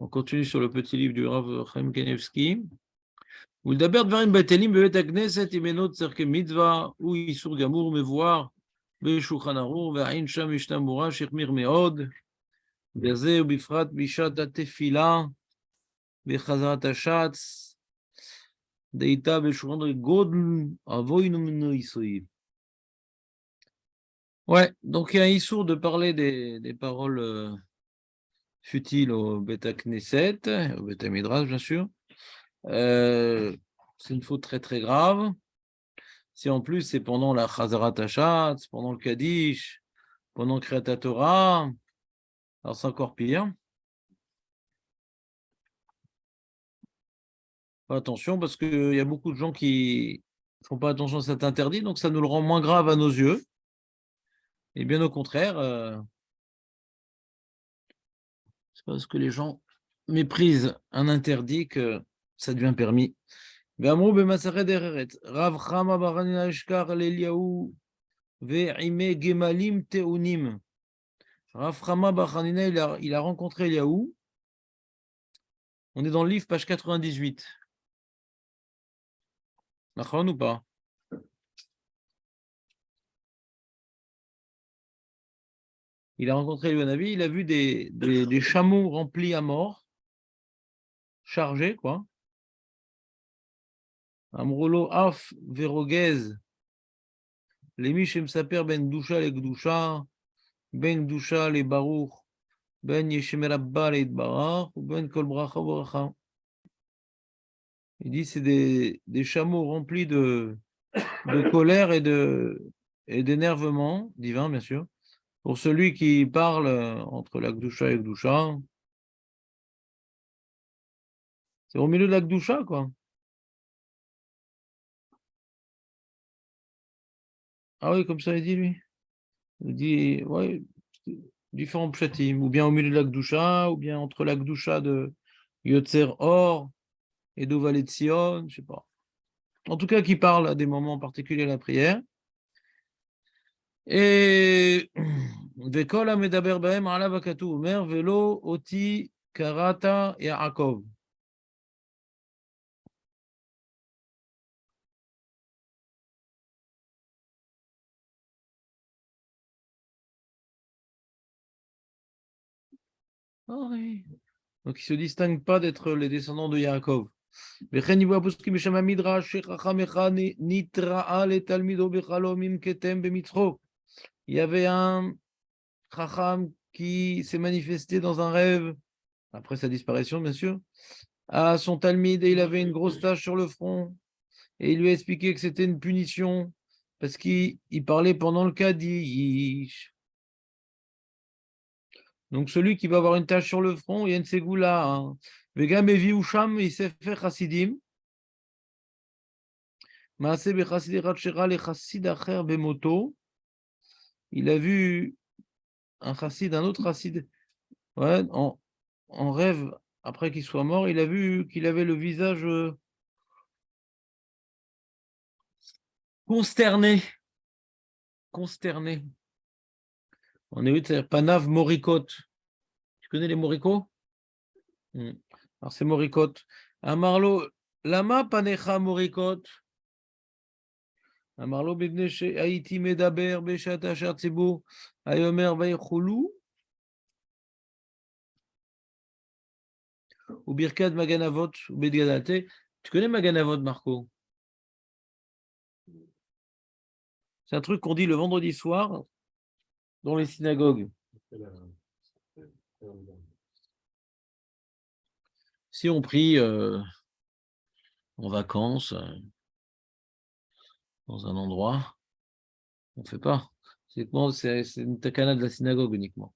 On continue sur le petit livre du Rav Chaim Kanievski. ולדבר דברים בטלים בבית הכנסת אם אינו צריך כמצווה הוא איסור גמור מבואר בשולחן ערוך והעין שם ישנה מורה שהחמיר מאוד בזה ובפרט בשעת התפילה בחזרת השץ דאיתה בשולחן גודל אבוינו מנו איסויים. Ouais, donc il y a un issour de parler des paroles futiles au Beta Knesset, au Beta Midrash bien sûr. C'est une faute très très grave. Si en plus c'est pendant la Chazarat Hashatz, pendant le Kaddish, pendant Kriyat Torah, alors c'est encore pire. Pas attention parce qu'il y a beaucoup de gens qui ne font pas attention à cet interdit, donc ça nous le rend moins grave à nos yeux. Et bien au contraire, c'est parce que les gens méprisent un interdit que ça devient permis. ואמרו במסכת דרך ארץ, רב חמא בר חנינא אשכח לאליהו ועימי גמלים טעונים. Rav Chama bar Hanina, il a rencontré Eliaou. On est dans le livre, page 98. Nachon ou pas? Il a rencontré Eliaou Navi, il a vu des chameaux remplis à mort, chargés, quoi. Amrolo af verogez, les Mishem Saper ben Gdusha le Gdusha, ben Gdusha le Baruch, ben Yeshemer Abba le Itbarach, ou ben Kol Bracha Bracha. Il dit c'est des chameaux remplis de colère et d'énervement divin, bien sûr. Pour celui qui parle entre la Gdusha et Gdusha, c'est au milieu de la Gdusha, quoi. Ah oui, comme ça il dit, lui. Il dit, ouais, différents pshatim, ou bien au milieu de la Gdusha, ou bien entre la Gdusha de Yotzer Or et d'Ovalet Sion, je sais pas. En tout cas, qui parle à des moments particuliers à la prière. Et Vekol Medaber Bahem Alav Akatu Omer Velo Oti Karata Yaakov. Oh, oui. Donc, ils ne se distinguent pas d'être les descendants de Yaakov. Il y avait un Chacham qui s'est manifesté dans un rêve, après sa disparition, bien sûr, à son Talmid, et il avait une grosse tache sur le front, et il lui a expliqué que c'était une punition, parce qu'il parlait pendant le Kaddish. Donc, celui qui va avoir une tache sur le front, il y a une ségoula. Vegam Evi Usham, il s'est fait chassidim. Il a vu un chassid, un autre chassid, ouais, en rêve, après qu'il soit mort, il a vu qu'il avait le visage consterné. Consterné. En hébreu, c'est Panav Morikot. Tu connais les Moricots? Alors, c'est Morikot. Amarlo, Lama Panecha Morikot. Amarlo Bibne Haïti Medaber Beshat Asher Tzibur Ayomer Vaychulu ou Birkat Maganavot ou Bedgadate. Tu connais Maganavot, Marco? C'est un truc qu'on dit le vendredi soir dans les synagogues. Si on prie en vacances dans un endroit, on ne fait pas. C'est une takana de la synagogue uniquement.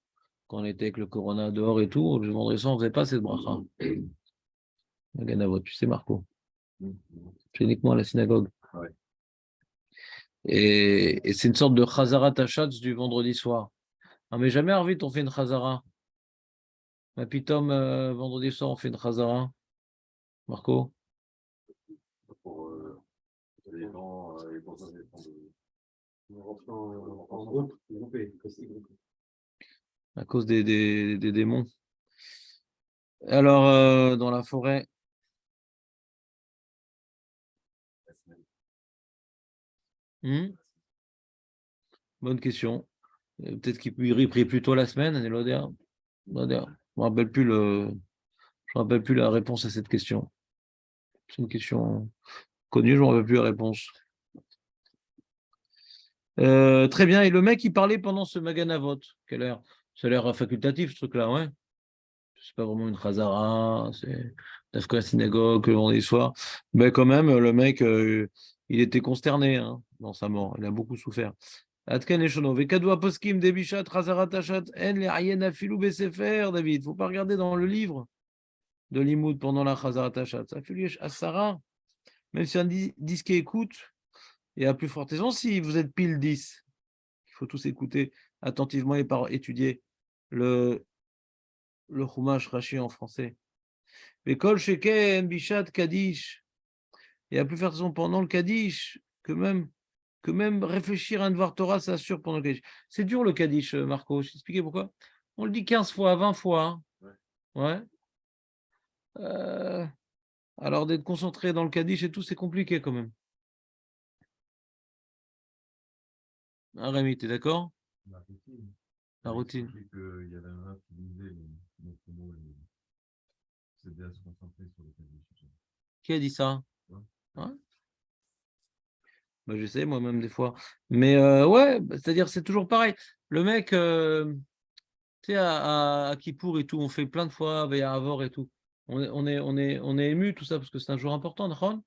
Quand on était avec le corona dehors et tout, le vendredi soir, on ne faisait pas cette bracha. Maganavot, tu sais, Marco. C'est uniquement à la synagogue. Ouais. Et c'est une sorte de chazarat tachatz du vendredi soir. Ah, mais jamais Arvit, on fait une chazara. Mais pitom, vendredi soir, on fait une chazara. Marco? Pour les gens, en groupe, groupé. À cause des démons. Alors, dans la forêt. Bonne question. Peut-être qu'il prie plutôt la semaine, je me rappelle plus je me rappelle plus la réponse à cette question. C'est une question connue, je ne me rappelle plus la réponse. Très bien. Et le mec, il parlait pendant ce Maganavot. Quelle heure? Ça a l'air facultatif, ce truc-là, ouais. C'est pas vraiment une Khazara, c'est Dafka synagogue le vendredi soir. Mais quand même, le mec, il était consterné hein, dans sa mort. Il a beaucoup souffert. Atken et Shono. Vekadwa poskim debishat Khazarat Achat en le ayen afilou besefer, David. Faut pas regarder dans le livre de Limoud pendant la Khazarat Achat. Ça fait à Sarah. Même si on dit ce qui écoute, et à plus forte raison, si vous êtes pile 10, il faut tous écouter attentivement et étudier le Chumash Rashi en français. Kol Sheken, Bishat, Kaddish. Et à plus forte raison pendant le Kaddish, que même réfléchir à un devoir Torah, ça assure pendant le Kaddish. C'est dur le Kaddish, Marco. Je vais t'expliquer pourquoi. On le dit 15 fois, 20 fois. Hein. Ouais. Alors d'être concentré dans le Kaddish et tout, c'est compliqué quand même. Ah, Rémi, t'es d'accord? La routine. Il y avait un rap qui disait c'est bien se concentrer sur le Kaddish. Qui a dit ça? Ouais. Ouais. Bah, j'essaie moi-même des fois. Mais ouais, c'est-à-dire c'est toujours pareil. Le mec, tu sais, à Kippour et tout, on fait plein de fois, Veille à Avor et tout. On est ému, tout ça, parce que c'est un jour important, d'accord?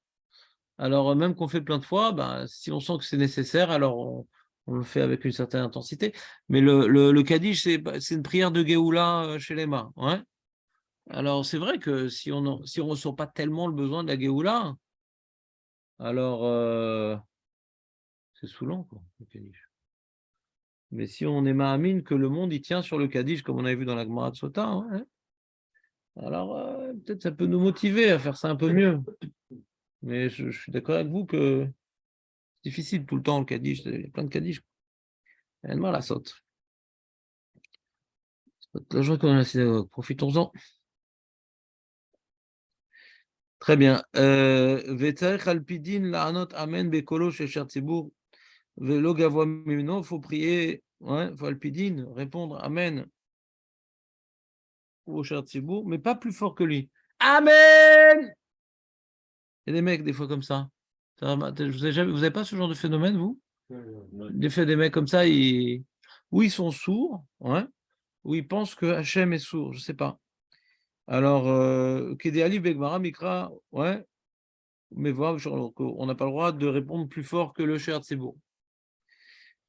Alors, même qu'on fait plein de fois, bah, si on sent que c'est nécessaire, alors on le fait avec une certaine intensité. Mais le Kaddish, c'est une prière de Géoula chez les mains. Ouais. Alors, c'est vrai que si on ne ressent pas tellement le besoin de la Géoula, alors c'est saoulant, quoi, le Kaddish. Mais si on est ma'amine que le monde, il tient sur le Kaddish, comme on avait vu dans la Gemara de Sota, hein, alors peut-être ça peut nous motiver à faire ça un peu mieux. Mais je suis d'accord avec vous que c'est difficile tout le temps, le Kaddish. Il y a plein de Kaddish. Il y a mal à saute. C'est la joie qu'on a à la synagogue. Profitons-en. Très bien. Vetzarech alpidin la'anot amen bekolo shecher tzibur velo gavoa mimeno. Il faut prier, ouais, faut alpidin, répondre amen au cher tzibur, mais pas plus fort que lui. Amen! Il y a des mecs, des fois, comme ça. Vous avez pas ce genre de phénomène, vous? Des faits, des mecs comme ça, ou ils sont sourds, ouais, ou ils pensent que Hachem est sourd, je sais pas. Alors, Kedéali Begmara Mikra, ouais, mais voilà, on n'a pas le droit de répondre plus fort que le cher Tzibur.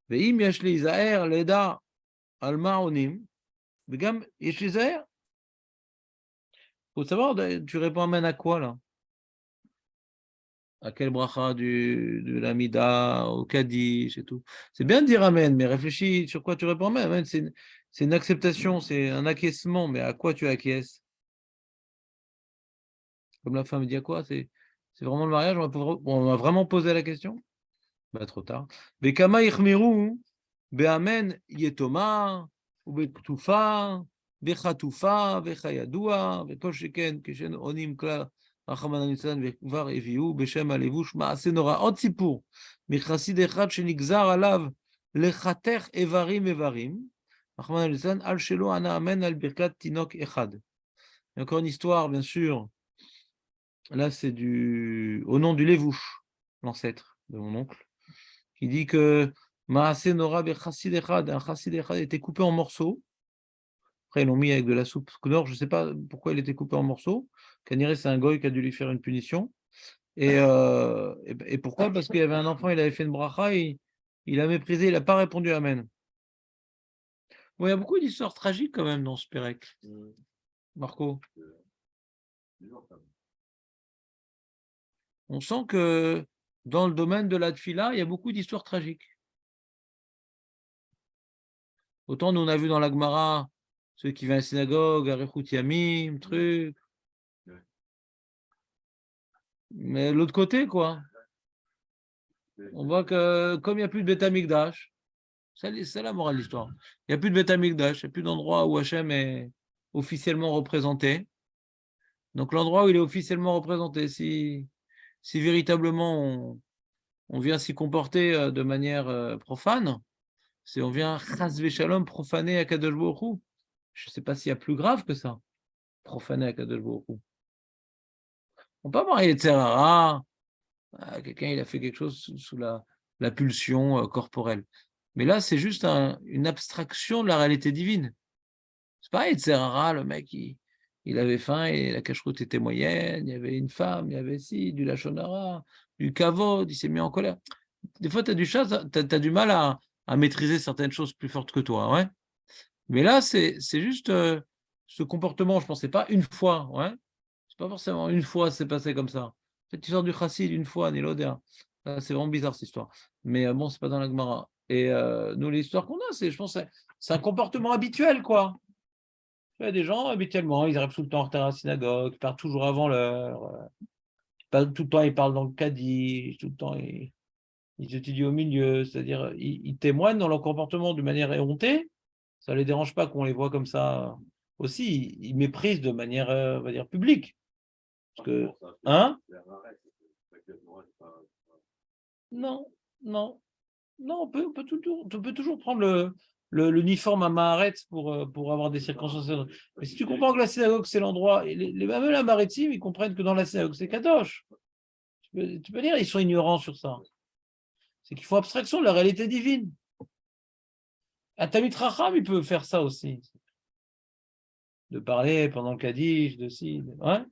Veim Yashli Isaer, Leda, Alma Onim, Begam Yashli Isaer. Faut savoir, tu réponds Amen à quoi, là? À quel bracha de l'Amida, au Kaddish et tout. C'est bien de dire Amen, mais réfléchis sur quoi tu réponds Amen. Amen, c'est une acceptation, c'est un acquiescement, mais à quoi tu acquiesces? Comme la femme dit à quoi? C'est vraiment le mariage? On m'a vraiment posé la question? Bah, trop tard. Bekama ichmiru, beamen yetoma, ou bektufa, bechatufa, bechayadua, bekol sheken, kishen onim kla, רחמנא ליצלן וכבר הביאו בשם הלבוש מעשה נורא. עוד סיפור מחסיד אחד שנגזר עליו לחתך איברים איברים, רחמנא ליצלן, על שלא ענה אמן על ברכת תינוק אחד. Encore une histoire, bien sûr. Là, c'est au nom du Lévouche, l'ancêtre de mon oncle, qui dit que Maaseh Nora Chassid Echad, un Chassid Echad était coupé en morceaux. Après, ils l'ont mis avec de la soupe Knorr, je ne sais pas pourquoi il était coupé en morceaux. Kaniré, c'est un goy qui a dû lui faire une punition. Et pourquoi? Parce qu'il y avait un enfant, il avait fait une bracha, il a méprisé, il n'a pas répondu Amen. Bon, il y a beaucoup d'histoires tragiques quand même dans ce Pérec. Marco. On sent que dans le domaine de la tfila, il y a beaucoup d'histoires tragiques. Autant nous on a vu dans la Gemara ceux qui viennent à la synagogue, Arichut Yamim, truc. Mais l'autre côté, quoi. On voit que comme il n'y a plus de Beth Amikdash, c'est la morale de l'histoire. Il n'y a plus de Beth Amikdash, il n'y a plus d'endroit où Hachem est officiellement représenté. Donc l'endroit où il est officiellement représenté, si véritablement on vient s'y comporter de manière profane, c'est on vient chas v'shalom profaner Akadosh Baruch Hu. Je ne sais pas s'il y a plus grave que ça, profaner Akadosh Baruch Hu. On peut avoir un Yetzer Hara, quelqu'un il a fait quelque chose sous la pulsion corporelle. Mais là, c'est juste une abstraction de la réalité divine. C'est pas Yetzer Hara, le mec, il avait faim et la cache-route était moyenne, il y avait une femme, il y avait du Lachon Hara, du kavod, il s'est mis en colère. Des fois, tu as du mal à maîtriser certaines choses plus fortes que toi, ouais. Mais là, c'est juste ce comportement, je ne pensais pas une fois, ouais. C'est pas forcément une fois, c'est passé comme ça. Cette histoire du chassid, une fois, Niloder. C'est vraiment bizarre cette histoire. Mais bon, c'est pas dans la Gemara. Et nous, l'histoire qu'on a, je pense, c'est un comportement habituel, quoi. Il y a des gens, habituellement, ils arrivent tout le temps en retard à la synagogue, ils partent toujours avant l'heure, tout le temps, ils parlent dans le Kaddish, tout le temps, ils étudient au milieu, c'est-à-dire, ils témoignent dans leur comportement de manière éhontée. Ça ne les dérange pas qu'on les voit comme ça aussi. Ils méprisent de manière, on va dire, publique. Parce que, hein? Non, non, non, on peut toujours prendre l'uniforme à Maharetz pour avoir des circonstances. Mais si tu comprends que la synagogue, c'est l'endroit, et même la maritime, ils comprennent que dans la synagogue, c'est Kadosh. Tu peux dire, ils sont ignorants sur ça. C'est qu'ils font abstraction de la réalité divine. Un Talmid Chacham, il peut faire ça aussi. De parler pendant le Kaddish, ouais.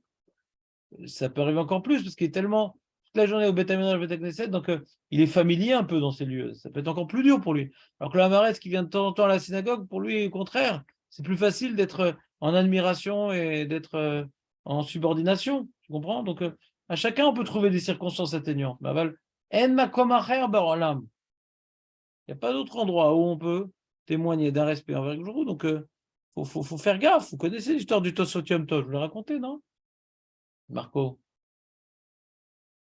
Ça peut arriver encore plus, parce qu'il est tellement toute la journée au Beth Amikdash, au Beth Knesset, donc il est familier un peu dans ces lieux. Ça peut être encore plus dur pour lui. Alors que le Hamaretz qui vient de temps en temps à la synagogue, pour lui, au contraire, c'est plus facile d'être en admiration et d'être en subordination. Tu comprends? Donc, à chacun, on peut trouver des circonstances atténuantes. En makom acher barolam. Il n'y a pas d'autre endroit où on peut témoigner d'un respect envers le jour. Donc, faut faire gaffe. Vous connaissez l'histoire du Tosot Yom Tov, je vous l'ai raconté, non? Marco,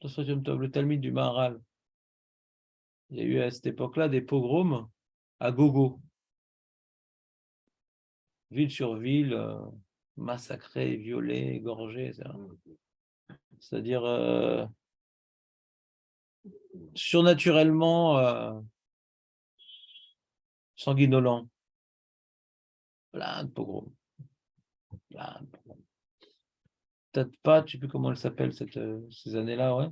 Tosot Yom Tov, le Talmud du Maharal. Il y a eu à cette époque-là des pogroms à gogo. Ville sur ville, massacrée, violée, égorgée. C'est-à-dire surnaturellement sanguinolent. Plein de pogroms. Plein de pogroms. Peut-être pas, je ne sais plus comment elle s'appelle ces années-là, ouais.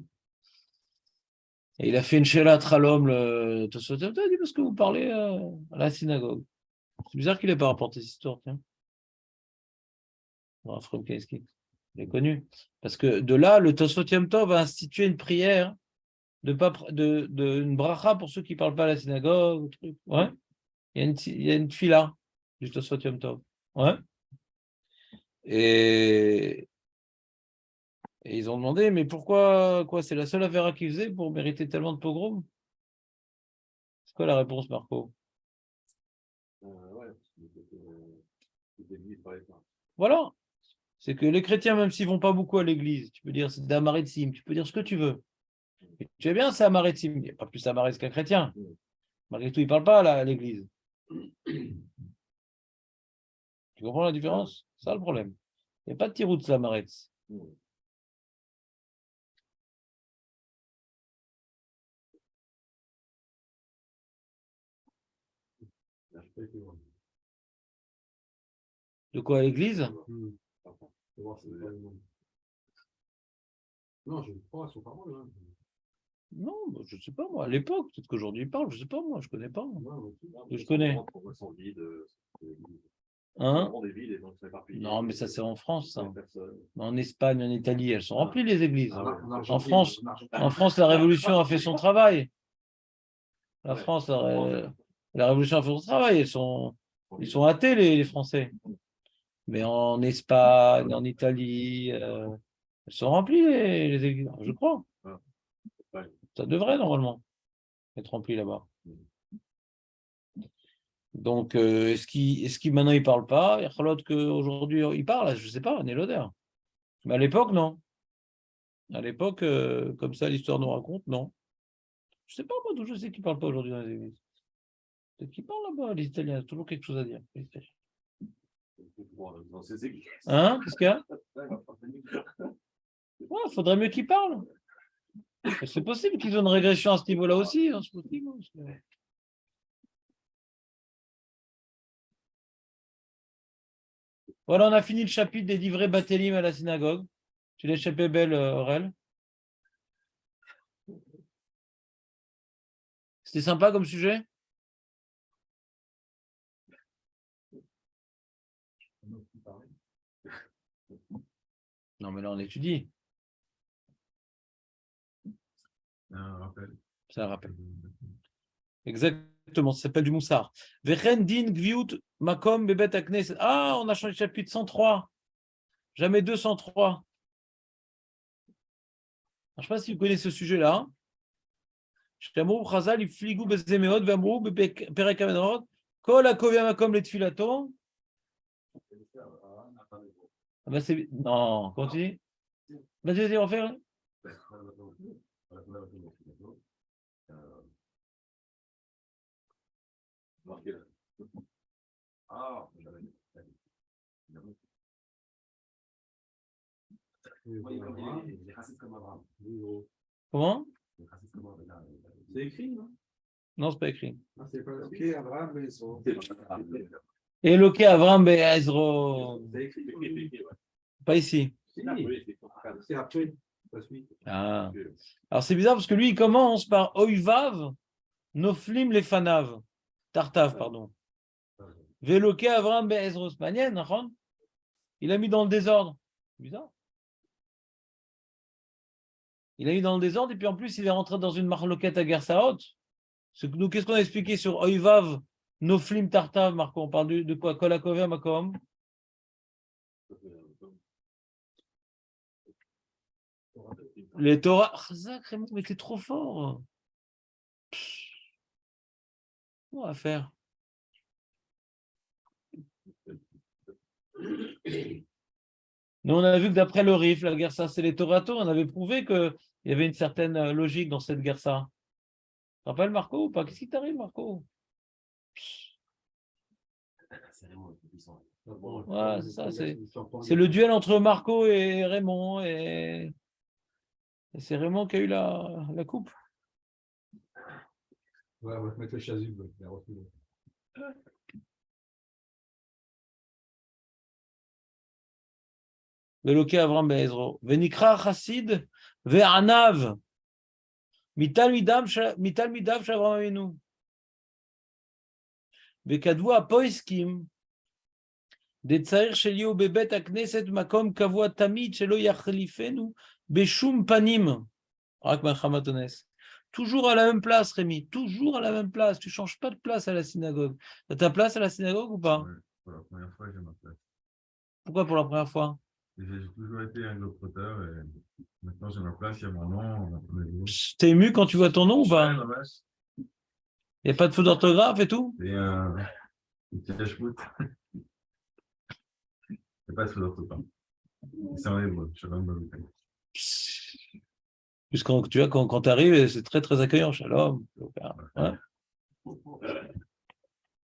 Et il a fait une chélatre à l'homme, le Tosot Yom Tov, il dit parce que vous parlez à la synagogue. C'est bizarre qu'il n'ait pas rapporté cette histoire, tiens. Raphaël Kaïski, il est connu. Parce que de là, le Tosot Yom Tov a institué une prière une bracha pour ceux qui ne parlent pas à la synagogue. Truc. Ouais. Il y a une fila du Tosot Yom Tov. Ouais. Et ils ont demandé, mais pourquoi quoi, c'est la seule affaire qu'ils faisaient pour mériter tellement de pogroms? C'est quoi la réponse, Marco? Voilà. C'est que les chrétiens, même s'ils ne vont pas beaucoup à l'église, tu peux dire c'est d'Amaretzim, tu peux dire ce que tu veux. Et tu es bien, c'est Amaretzim. Il n'y a pas plus Amaretz qu'un chrétien. Malgré tout, ils ne parlent pas à l'église. Tu comprends la différence? C'est ça le problème. Il n'y a pas de tirou de Amaretz. De quoi à l'église? Non, je crois, ils sont pas mal. Non, je ne sais pas moi. À l'époque, peut-être qu'aujourd'hui ils parlent, je ne sais pas moi, je ne connais pas. Je connais. Hein? Non, mais ça c'est en France. Ça. En Espagne, en Italie, elles sont remplies les églises. En France, la Révolution a fait son travail. La France, la Révolution a fait son travail. Ils sont athées les Français. Mais en Espagne, en Italie, elles sont remplies les églises, je crois. Ça devrait normalement être rempli là-bas. Donc, est-ce qu'il maintenant il ne parle pas? Il y a l'autre qu'aujourd'hui il parle, je ne sais pas, on est l'odeur. Mais à l'époque, non. À l'époque, comme ça, l'histoire nous raconte, non. Je ne sais pas, moi, d'où je sais qu'il ne parle pas aujourd'hui dans les églises. Peut-être qu'il parle là-bas, les Italiens, il y a toujours quelque chose à dire. Hein? Qu'est-ce qu'il y a? Ouais, il faudrait mieux qu'ils parlent. C'est possible qu'ils ont une régression à ce niveau-là aussi. Hein, c'est possible. Voilà, on a fini le chapitre des livrets Batelim à la synagogue. Tu l'as échappé belle, Aurel. C'était sympa comme sujet? Non, mais là, on étudie. Un rappel. C'est un rappel. Exactement, ça s'appelle du moussard. Vechen din gviut makom bebet aknes. Ah, on a changé de chapitre 103. Jamais 203. Je ne sais pas si vous connaissez ce sujet-là. Shemou chazal ifligu bezemeot ve'amrou beperek amenorot kol hakovia makom letfilato. Ah ben c'est... Non, continue. Vas-y, on fait. Comment? C'est écrit, non? Non, c'est pas écrit. Ah, c'est pas écrit. Abraham, mais ils sont. Eloke Avram Be'ezro. C'est écrit. Pas ici. C'est après. La suite. Ah. Alors c'est bizarre parce que lui, il commence par Oivav, Noflim Lefanav. Tartav, pardon. Veloke Avram Be'ezro. Spanien, il a mis dans le désordre. Bizarre. Il a mis dans le désordre et puis en plus, il est rentré dans une marloquette à Gersaot. Nous, qu'est-ce qu'on a expliqué sur Oivav, Noflim Tartav, Marco? On parle de quoi? Kolakovia Makom. Les Torah. Chazak, Raymond, mais t'es trop fort. On va faire. Nous, on a vu que d'après le Rif, la Gersa, c'est les Torato, on avait prouvé qu'il y avait une certaine logique dans cette Gersa. Tu te rappelles, Marco, ou pas? Qu'est-ce qui t'arrive, Marco? Ouais, c'est ça, c'est le duel entre Marco et Raymond, et c'est Raymond qui a eu la coupe. Ouais, on va mettre le chasuble. Il a refusé. Veloke Avram Be'ezro. Venikra Chassid Ve'anav. Mital Midav Shavram Avinu. Ve'kadvu Apoiskim. Detzair Shelio Bebet Akneset Makom Kavua Tamid Shelo Yachlifenu Beshum Panim. Rak Machamatonès. Toujours à la même place, Rémi. Toujours à la même place. Tu ne changes pas de place à la synagogue. Tu as ta place à la synagogue ou pas? Ouais, pour la première fois, j'ai ma place. Pourquoi pour la première fois? J'ai toujours été un globe-trotteur et maintenant j'ai ma place, il y a mon nom. T'es ému quand tu vois ton nom ou pas? Ouais, Il n'y a pas de faute d'orthographe et tout? c'est un petit foot. C'est pas sous l'orthographe. C'est en hébreu. Shalom Baruch. Puisqu'on tu vois, quand tu arrives, c'est très très accueillant. Shalom. Ouais.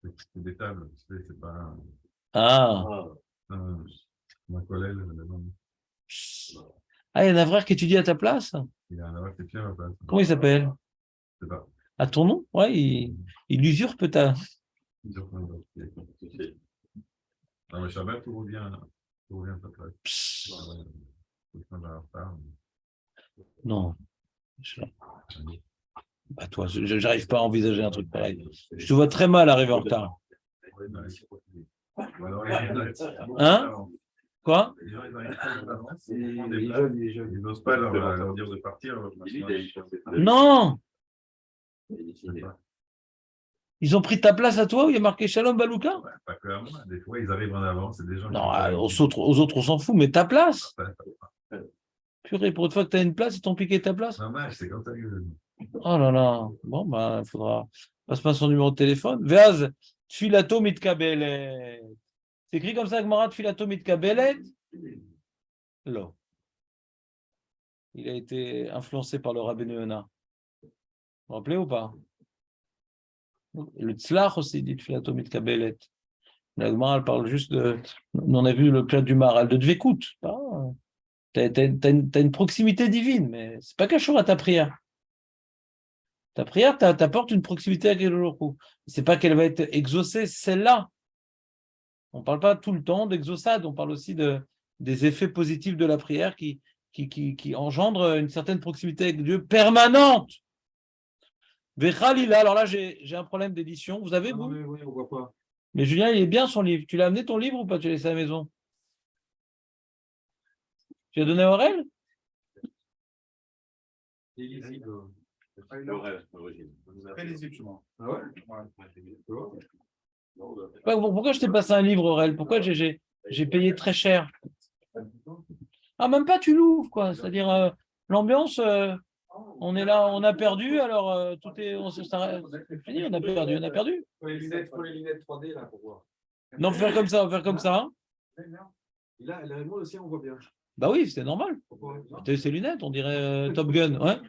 C'est des tables, c'est pas Ah. ma collègue. Ah, il y a un frère qui étudie à ta place? Il y a un avare qui est fier à ma place. Comment il s'appelle? C'est pas. À ton nom? Ouais, il usurpe ta. Non, mais Shabbat, tout revient à sa place. Non. Bah toi, j'arrive pas à envisager un truc pareil. Je te vois très mal arriver en retard. Hein? Quoi? Les jeunes, ils n'osent pas leur dire de partir. Non! Ils ont pris ta place à toi où il y a marqué Shalom Balouka? Ouais, pas que à moi. Des fois, ils arrivent en avance. C'est des gens non, aux autres, on s'en fout, mais ta place? qui... Purée, pour une fois que tu as une place, ils t'ont piqué ta place? Dommage, c'est comme ça que... Oh là là. Bon, bah, il faudra. Passe-moi son numéro de téléphone. Veaz, Tfilato Mitkabelet. C'est écrit comme ça, Gmara, Tfilato Mitkabelet? Non. Il a été influencé par le Rabbeinu Yonah. Vous vous rappelez ou pas? Le Tzlach aussi dit Tfilato Mitkabelet. La Gemara, elle parle juste de. On a vu le plat du Maral de Dvekout. T'as une proximité divine, mais c'est pas cachot à ta prière. Ta prière t'apporte une proximité avec le Hu. C'est pas qu'elle va être exaucée, celle-là. On ne parle pas tout le temps d'exaucade, on parle aussi des effets positifs de la prière qui engendrent une certaine proximité avec Dieu permanente. Vechalila, alors là j'ai un problème d'édition. Vous avez, vous? Oui, on voit pas. Mais Julien, il est bien son livre. Tu l'as amené ton livre ou pas? Tu l'as laissé à la maison? Tu l'as donné à Aurel? Il est lisible. l'origine. Très lisible, souvent. Ah ouais? Pourquoi je t'ai passé un livre, Aurel? Pourquoi j'ai payé très cher? Ah, même pas, tu l'ouvres, quoi. C'est-à-dire, l'ambiance, on est là, on a perdu, alors tout est. On s'arrête. C'est fini, on a perdu. Faut les lunettes 3D là pour voir. Non, on va faire comme ça. Hein. Et là, moi aussi, on voit bien. Bah oui, c'est normal. T'as ses lunettes, on dirait Top Gun. Ouais.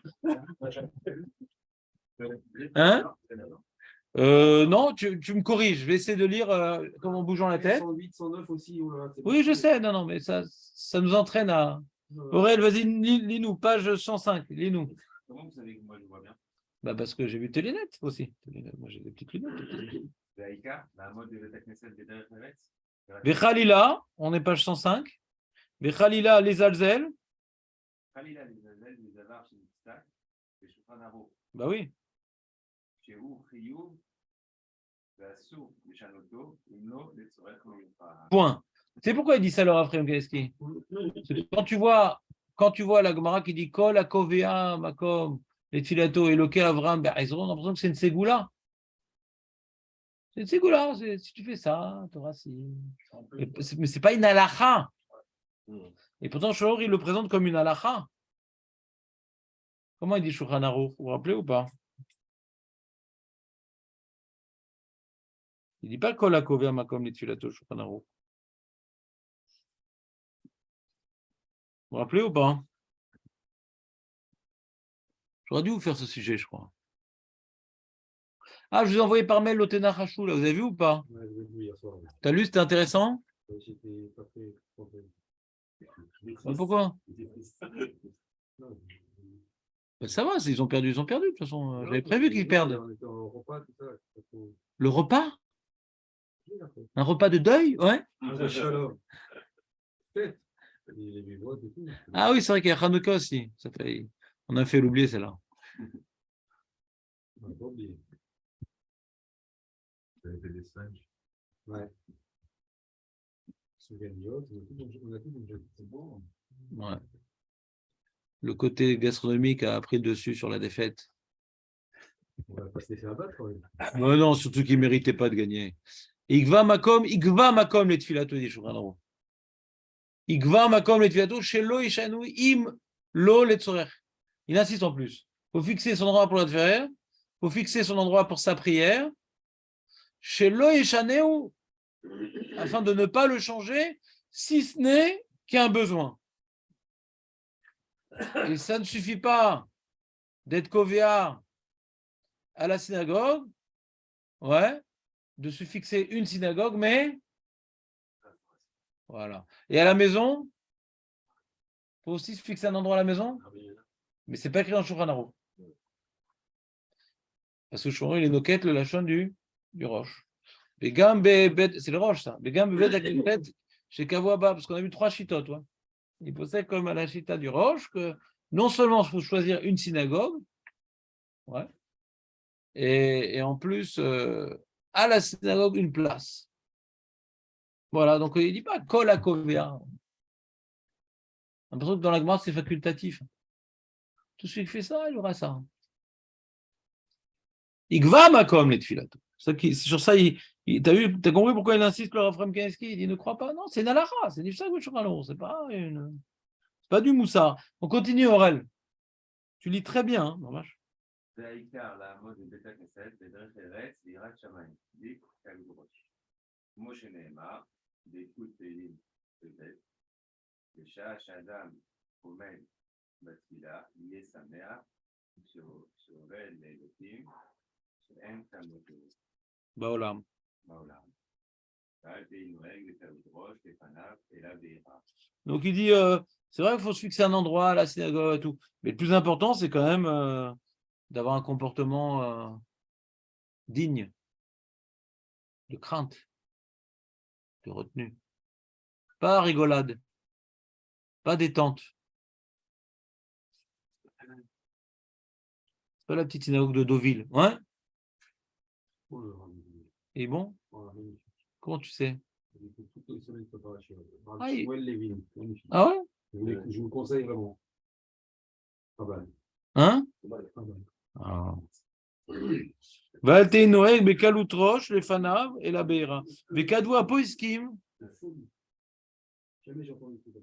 Hein? Non, tu me corriges. Je vais essayer de lire comme en bougeant la tête. 108, 109 aussi. Oui, je sais. Non, mais ça nous entraîne à. Aurel, vas-y, lis-nous, page 105. Lis-nous. Comment vous savez que moi je vois bien? Bah parce que j'ai vu tes lunettes aussi. Moi, j'ai des petites lunettes. La mode de la Knesset des Derech Eretz. Bechalila, on est page 105. Bechalila, les alzel. Khalila les Azel, les Avar chez Mitzvah, les Shulchan Aruch, Bah oui. chez Hu, Chiyuv, Vassou, les Shanoto, Imno, les Tzorech, Moyufa. Point. Tu sais pourquoi il dit ça, Laura Fremkeski? Quand tu vois la Gemara qui dit Kol Akovea Makom, les Tfilato, Eloke Avram, on a l'impression que c'est une ségoula. C'est une ségoula. Si tu fais ça, tu auras si. Mais c'est pas une halacha. Et pourtant, Shor, il le présente comme une halacha. Comment il dit Shulchan Aruch? Vous vous rappelez ou pas? Il ne dit pas Kol Akovea Makom, les Tfilato, Shulchan Aruch. Vous vous rappelez ou pas? J'aurais dû vous faire ce sujet, je crois. Ah, je vous ai envoyé par mail l'Otena Hachou, là. Vous avez vu ou pas? Ouais, je l'ai vu hier soir. T'as lu, c'était intéressant? J'étais pas fait. Pourquoi? Non, Ben, ça va, ils ont perdu, de toute façon. J'avais prévu qu'ils perdent. On était en repas, tout ça. Le repas? Un repas de deuil? Ouais. Shalom. Peut-être. Les vivotes et tout. Ah oui, c'est vrai qu'il y a Hanouka aussi. On a fait l'oublier, celle-là. On n'a pas oublié. Ça a été des singes. Ouais. Souvenir, on a tout mangé. C'est bon. Ouais. Le côté gastronomique a pris le dessus sur la défaite. On va pas se laisser abattre quand même. Ouais, non, surtout qu'ils ne méritaient pas de gagner. Igva makom les tfilato dit Shulchan Aruch. Igva makom les tfilato shelo ishanu im lo le tzorech. Il insiste en plus. Il faut fixer son endroit pour la faire. Il faut fixer son endroit pour sa prière. Shelo ishaneu, afin de ne pas le changer, si ce n'est qu'un besoin. Et ça ne suffit pas d'être covéa à la synagogue, ouais, de se fixer une synagogue, mais voilà. Et à la maison, il faut aussi se fixer un endroit à la maison, mais c'est pas écrit dans Shulchan Aruch. Parce que Shulchan Aruch, il est noquette le lachon du roche. C'est le roche, ça. Chez Kavouaba, parce qu'on a vu 3 chitotes. Ouais. Il possède comme à la chita du roche que non seulement il faut choisir une synagogue, ouais, et en plus, à la synagogue, une place. Voilà, donc il ne dit pas Kol Akovea. L'impression que dans la Gemara, c'est facultatif. Tout celui qui fait ça, il aura ça. Igva makom les tfilato. Sur ça, t'as compris pourquoi il insiste, le Rav Fremkeski? Il dit ne crois pas. Non, c'est une halakha, c'est du ça que c'est pas du moussa. On continue, Aurel. Tu lis très bien, hein, dommage. והעיקר לעמוד בבית הכנסת בדרך ארץ ויראת שמיים, דיק כגברוש. כמו שנאמר, ביקוד תהילים בבית, בשעה שאדם עומד בתפילה, יהיה שמח, שעובד לאלוקים, שאין כמותו בעולם. ואל תהי נוהג בטעות ראש לפניו, אלא ביראה. Donc il dit, C'est vrai qu'il faut se fixer un endroit, la synagogue et tout. Mais le plus important, c'est quand même d'avoir un comportement digne, de crainte, de retenue. Pas rigolade, pas détente. C'est pas la petite synagogue de Deauville. Ouais? Oh, le Rami. Et bon, Oh, magnifique. comment tu sais? J'ai fait toute une semaine de préparation. Ah, il- Shmuel Levin, magnifique. Ah ouais? Je vous le conseille vraiment. Pas mal. Hein? Pas mal. Ah. Valte Noé, Bekalut Roche, les Fanav et la Beira. Vekadvu Apoiskim, La folie. Jamais j'ai entendu ça.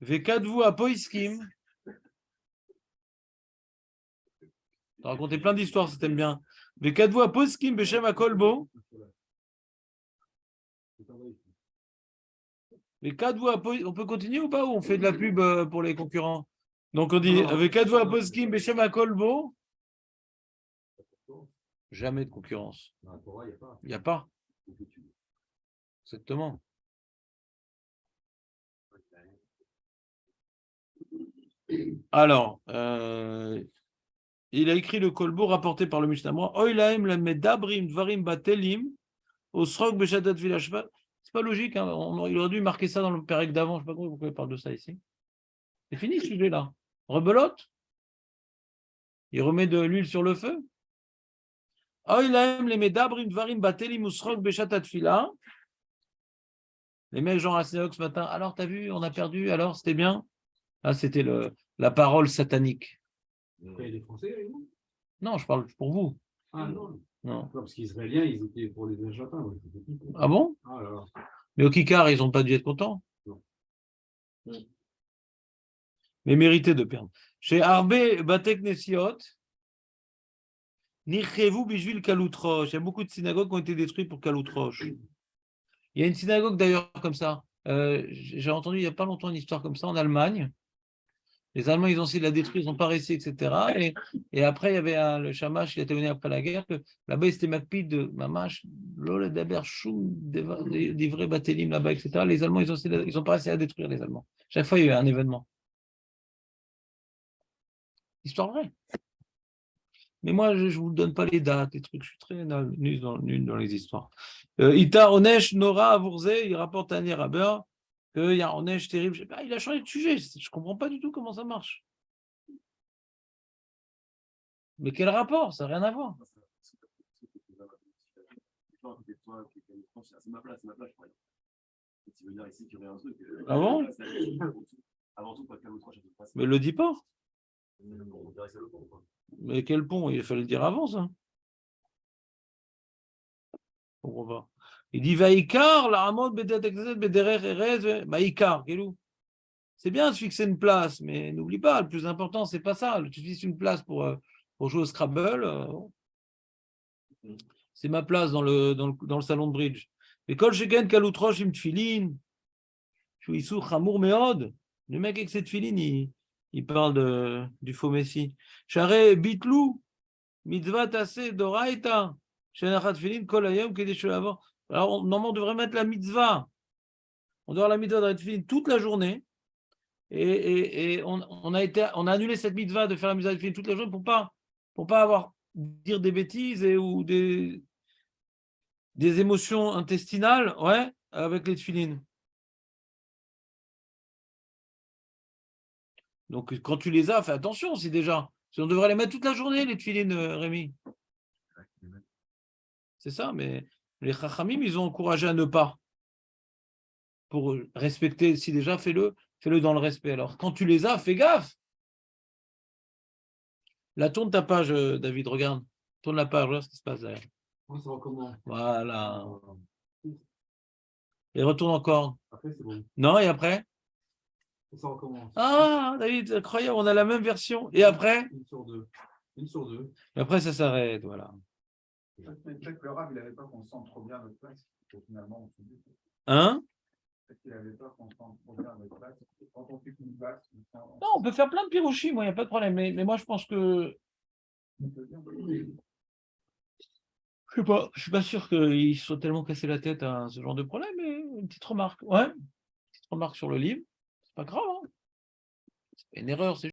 Vekadvu Apoiskim. T'as raconté plein d'histoires, si t'aimes bien. Vekadvu Apoiskim, Beshem Akolbo. Vekadvu Apoiskim. On peut continuer ou pas? Ou on fait de la pub pour les concurrents? Donc on dit Vekadvu Apoiskim, Beshem Akolbo. Jamais de concurrence. Dans la Torah, il n'y a pas. Il n'y a pas. Exactement. Alors, il a écrit le kolbo rapporté par le Mishnah. Oilaem la medabrim dvarim batelim osrog beshadat village. C'est pas logique. Hein. Il aurait dû marquer ça dans le pérec d'avant. Je ne sais pas pourquoi il parle de ça ici. C'est fini ce sujet-là. Rebelote. Il remet de l'huile sur le feu. Oilaem les medabrim dvarim batelim osrog beshatat village. Les mecs, genre à la synagogue ce matin. Alors, t'as vu, on a perdu. Alors, c'était bien. Ah, c'était la parole satanique. Après, il y a des Français avec vous? Non, je parle pour vous. Ah non. Non. Non, parce qu'Israéliens, ils étaient pour les Argentins. Ouais, Ah bon? ah là là. Mais au Kikar, ils n'ont pas dû être contents. Non. Mais mérité de perdre. Chez Arbe Batek Nesiot, Nirchevu Bijvil Kaloutroche. Il y a beaucoup de synagogues qui ont été détruites pour Kaloutroche. Il y a une synagogue d'ailleurs comme ça. J'ai entendu il n'y a pas longtemps une histoire comme ça en Allemagne. Les Allemands, ils ont essayé de la détruire, ils n'ont pas réussi, etc. Et après, il y avait le Shamash qui a été venu après la guerre, que là-bas, ils étaient makpid de Mamash, Lole Daber Shum, des vrais Batelim là-bas, etc. Les Allemands, ils ont pas réussi à détruire les Allemands. Chaque fois, il y a eu un événement. Histoire vraie. Mais moi, je ne vous donne pas les dates, les trucs, je suis très nul dans les histoires. Ita Onesh Nora Avurze, il rapporte à Niraber qu'il y a un Onesh terrible. Il a changé de sujet, je ne comprends pas du tout comment ça marche. Mais quel rapport? Ça n'a rien à voir. C'est ma place, je crois. Tu veux dire ici qu'il y aurait un truc. Ah bon? Avant tout, pas de calme, Mais le dis pas. On dirait que c'est le pont, quoi. Mais quel pont? Il fallait le dire avant, ça. Je comprends pas. Il dit Vaïkar, la Ramon, Bederer, Erez, Vaïkar, Gelou. C'est bien de se fixer une place, mais n'oublie pas, le plus important, c'est pas ça. Tu fixes une place pour jouer au Scrabble. C'est ma place dans le salon de bridge. Et quand je gagne Kaloutroche, il me tfilin. Je suis sous Chamour Meod. Le mec avec cette filine, il parle du faux messie. Charé Bitlou, mitzvah tassé doraita. Shenachat filin kol hayom kedeshu avant. Alors, normalement, on devrait mettre la mitzvah. On doit avoir la mitzvah de filin toute la journée. Et on a annulé cette mitzvah de faire la mitzvah de filin toute la journée pour pas dire des bêtises ou des émotions intestinales, ouais, avec les tefilines. Donc, quand tu les as, fais attention aussi déjà. On devrait les mettre toute la journée, les tefilines, Rémi. C'est ça, mais les chachamim, ils ont encouragé à ne pas. Pour respecter, si déjà, fais-le dans le respect. Alors, quand tu les as, fais gaffe. Là, tourne ta page, David, regarde. Tourne la page, regarde ce qui se passe derrière. Ça recommence. Voilà. Et retourne encore. Après, c'est bon. Non, et après? Ça recommence. Ah, David, incroyable, on a la même version. Et après? Une sur deux. Une sur deux. Et après, ça s'arrête, voilà. Peut-être que le rab, il n'avait pas qu'on sente trop bien notre place. Finalement, on se dit. Hein? Peut-être qu'il n'avait pas qu'on sente trop bien notre place. Quand on fait une place, Non, on peut faire plein de pirouchis, moi, il n'y a pas de problème. Mais moi, je pense que. Je sais pas, je suis pas sûr qu'ils se soient tellement cassé la tête à ce genre de problème, mais une petite remarque. Ouais, une petite remarque sur le livre. C'est pas grave, hein. C'est pas une erreur, c'est